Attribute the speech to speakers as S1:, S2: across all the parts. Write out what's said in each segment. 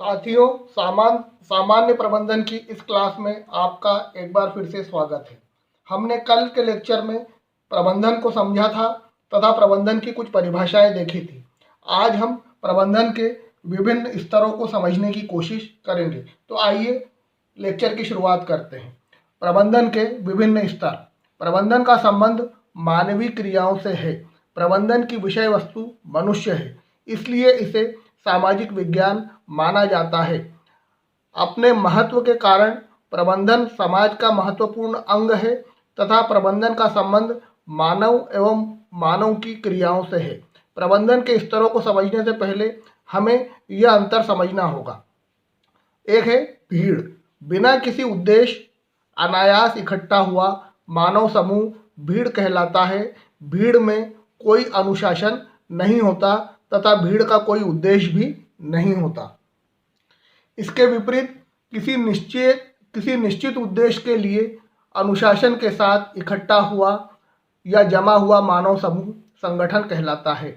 S1: साथियों, सामान्य प्रबंधन की इस क्लास में आपका एक बार फिर से स्वागत है। हमने कल के लेक्चर में प्रबंधन को समझा था तथा प्रबंधन की कुछ परिभाषाएं देखी थी। आज हम प्रबंधन के विभिन्न स्तरों को समझने की कोशिश करेंगे। तो आइए लेक्चर की शुरुआत करते हैं। प्रबंधन के विभिन्न स्तर। प्रबंधन का संबंध मानवीय क्रियाओं से है। प्रबंधन की विषय वस्तु मनुष्य है, इसलिए इसे सामाजिक विज्ञान माना जाता है। अपने महत्व के कारण प्रबंधन समाज का महत्वपूर्ण अंग है तथा प्रबंधन का संबंध मानव एवं मानव की क्रियाओं से है। प्रबंधन के स्तरों को समझने से पहले हमें यह अंतर समझना होगा। एक है भीड़। बिना किसी उद्देश्य अनायास इकट्ठा हुआ मानव समूह भीड़ कहलाता है। भीड़ में कोई अनुशासन नहीं होता तथा भीड़ का कोई उद्देश्य भी नहीं होता। इसके विपरीत किसी निश्चित उद्देश्य के लिए अनुशासन के साथ इकट्ठा हुआ या जमा हुआ मानव समूह संगठन कहलाता है।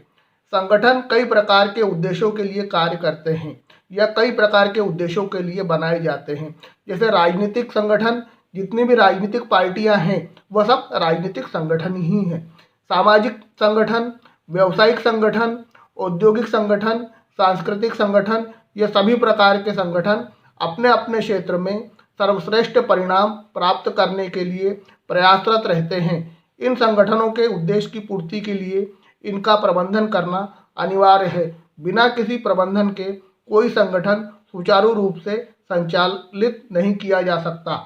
S1: संगठन कई प्रकार के उद्देश्यों के लिए कार्य करते हैं या कई प्रकार के उद्देश्यों के लिए बनाए जाते हैं। जैसे राजनीतिक संगठन, जितनी भी राजनीतिक पार्टियां हैं वह सब राजनीतिक संगठन ही हैं। सामाजिक संगठन, व्यावसायिक संगठन, औद्योगिक संगठन, सांस्कृतिक संगठन, ये सभी प्रकार के संगठन अपने अपने क्षेत्र में सर्वश्रेष्ठ परिणाम प्राप्त करने के लिए प्रयासरत रहते हैं। इन संगठनों के उद्देश्य की पूर्ति के लिए इनका प्रबंधन करना अनिवार्य है। बिना किसी प्रबंधन के कोई संगठन सुचारू रूप से संचालित नहीं किया जा सकता।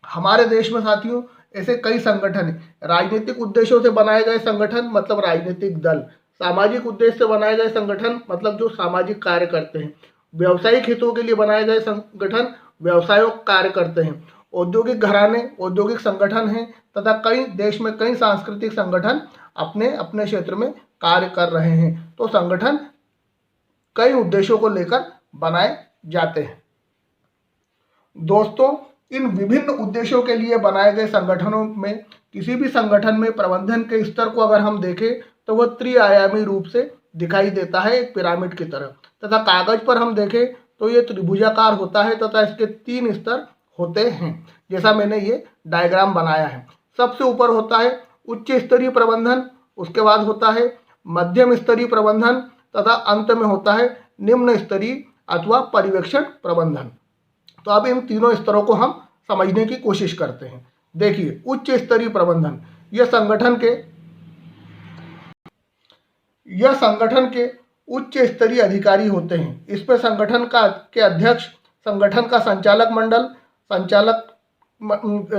S1: हमारे देश में साथियों ऐसे कई संगठन हैं। राजनीतिक उद्देश्यों से बनाए गए संगठन मतलब राजनीतिक दल, सामाजिक उद्देश्य से बनाए गए संगठन मतलब जो सामाजिक कार्य करते हैं, व्यावसायिक हितों के लिए बनाए गए संगठन व्यवसायों कार्य करते हैं, औद्योगिक घराने औद्योगिक संगठन हैं तथा कई देश में कई सांस्कृतिक संगठन अपने अपने क्षेत्र में कार्य कर रहे हैं। तो संगठन कई उद्देश्यों को लेकर बनाए जाते हैं। दोस्तों, इन विभिन्न उद्देश्यों के लिए बनाए गए संगठनों में किसी भी संगठन में प्रबंधन के स्तर को अगर हम देखें तो वह त्रिआयामी रूप से दिखाई देता है, एक पिरामिड की तरह। तथा कागज पर हम देखें तो ये त्रिभुजाकार होता है तथा इसके 3 स्तर होते हैं, जैसा मैंने ये डायग्राम बनाया है। सबसे ऊपर होता है उच्च स्तरीय प्रबंधन, उसके बाद होता है मध्यम स्तरीय प्रबंधन तथा अंत में होता है निम्न स्तरीय अथवा पर्यवेक्षण प्रबंधन। तो अब इन तीनों स्तरों को हम समझने की कोशिश करते हैं। देखिए, उच्च स्तरीय प्रबंधन यह संगठन के उच्च स्तरीय अधिकारी होते हैं। इसमें संगठन के अध्यक्ष, संगठन का संचालक मंडल,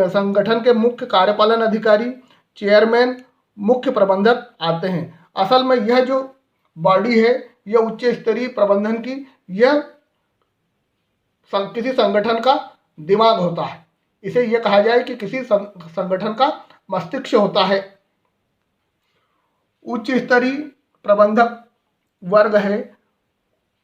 S1: संगठन के मुख्य कार्यपालन अधिकारी, चेयरमैन, मुख्य प्रबंधक आते हैं। असल में यह जो बॉडी है यह उच्च स्तरीय प्रबंधन की यह किसी संगठन का दिमाग होता है। इसे यह कहा जाए कि किसी संगठन का मस्तिष्क होता है। उच्च स्तरीय प्रबंधक वर्ग है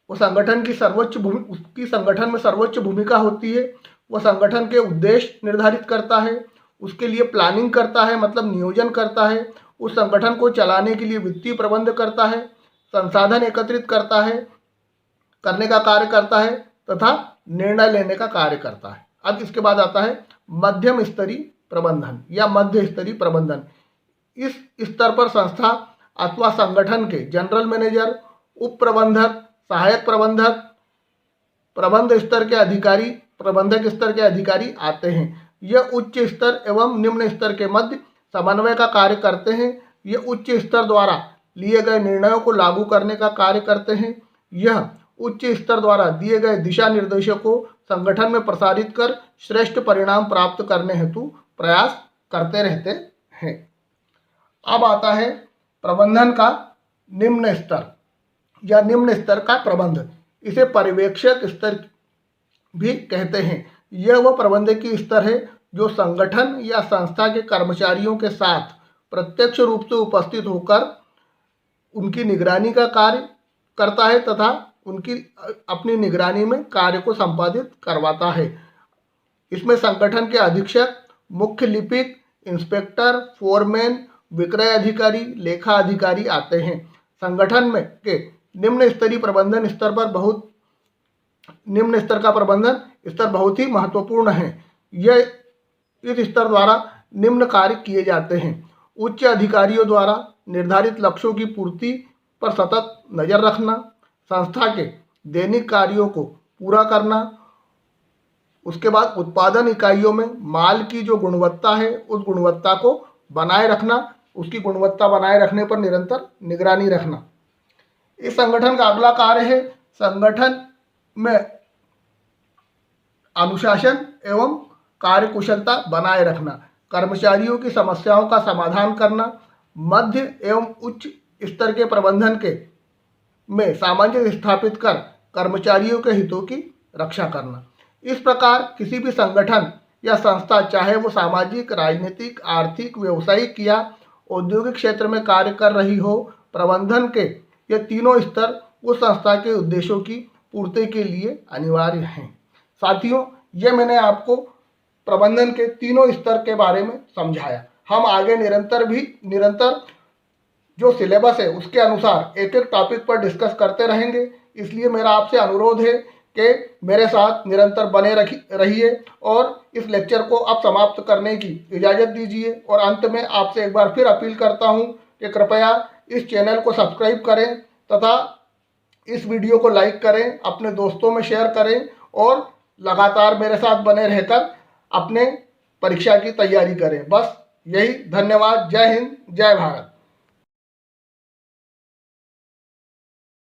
S1: वो संगठन की संगठन में सर्वोच्च भूमिका होती है। वह संगठन के उद्देश्य निर्धारित करता है, उसके लिए प्लानिंग करता है मतलब नियोजन करता है, उस संगठन को चलाने के लिए वित्तीय प्रबंध करता है, संसाधन एकत्रित करने का कार्य करता है तथा निर्णय लेने का कार्य करता है। अब इसके बाद आता है मध्यम स्तरीय प्रबंधन या मध्य स्तरीय प्रबंधन। इस स्तर पर संस्था अथवा संगठन के जनरल मैनेजर, उप प्रबंधक, सहायक प्रबंधक, प्रबंधक स्तर के अधिकारी आते हैं। यह उच्च स्तर एवं निम्न स्तर के मध्य समन्वय का कार्य करते हैं। यह उच्च स्तर द्वारा लिए गए निर्णयों को लागू करने का कार्य करते हैं। यह उच्च स्तर द्वारा दिए गए दिशा निर्देशों को संगठन में प्रसारित कर श्रेष्ठ परिणाम प्राप्त करने हेतु प्रयास करते रहते हैं। अब आता है प्रबंधन का निम्न स्तर या निम्न स्तर का प्रबंध। इसे पर्यवेक्षक स्तर भी कहते हैं। यह वह प्रबंधकीय स्तर है जो संगठन या संस्था के कर्मचारियों के साथ प्रत्यक्ष रूप से उपस्थित होकर उनकी निगरानी का कार्य करता है तथा उनकी अपनी निगरानी में कार्य को संपादित करवाता है। इसमें संगठन के अधीक्षक, मुख्य लिपिक, इंस्पेक्टर, फोरमैन, विक्रय अधिकारी, लेखा अधिकारी आते हैं। संगठन में के निम्न स्तरीय प्रबंधन स्तर पर बहुत निम्न स्तर का प्रबंधन स्तर बहुत ही महत्वपूर्ण है। यह इस स्तर द्वारा निम्न कार्य किए जाते हैं। उच्च अधिकारियों द्वारा निर्धारित लक्ष्यों की पूर्ति पर सतत नजर रखना, संस्था के दैनिक कार्यों को पूरा करना, उसके बाद उत्पादन इकाइयों में माल की जो गुणवत्ता है उस गुणवत्ता को बनाए रखना, उसकी गुणवत्ता बनाए रखने पर निरंतर निगरानी रखना। इस संगठन का अगला कार्य है संगठन में अनुशासन एवं कार्यकुशलता बनाए रखना, कर्मचारियों की समस्याओं का समाधान करना, मध्य एवं उच्च स्तर के प्रबंधन के में सामंजस्य स्थापित कर कर्मचारियों के हितों की रक्षा करना। इस प्रकार किसी भी संगठन या संस्था, चाहे वो सामाजिक, राजनीतिक, आर्थिक, व्यवसायिक या औद्योगिक क्षेत्र में कार्य कर रही हो, प्रबंधन के ये तीनों स्तर उस संस्था के उद्देश्यों की पूर्ति के लिए अनिवार्य हैं। साथियों, ये मैंने आपको प्रबंधन के तीनों स्तर के बारे में समझाया। हम आगे निरंतर जो सिलेबस है उसके अनुसार एक एक टॉपिक पर डिस्कस करते रहेंगे। इसलिए मेरा आपसे अनुरोध है कि मेरे साथ निरंतर बने रहिए और इस लेक्चर को अब समाप्त करने की इजाज़त दीजिए। और अंत में आपसे एक बार फिर अपील करता हूं कि कृपया इस चैनल को सब्सक्राइब करें तथा इस वीडियो को लाइक करें, अपने दोस्तों में शेयर करें और लगातार मेरे साथ बने रहकर अपने परीक्षा की तैयारी करें। बस यही। धन्यवाद। जय हिंद, जय भारत।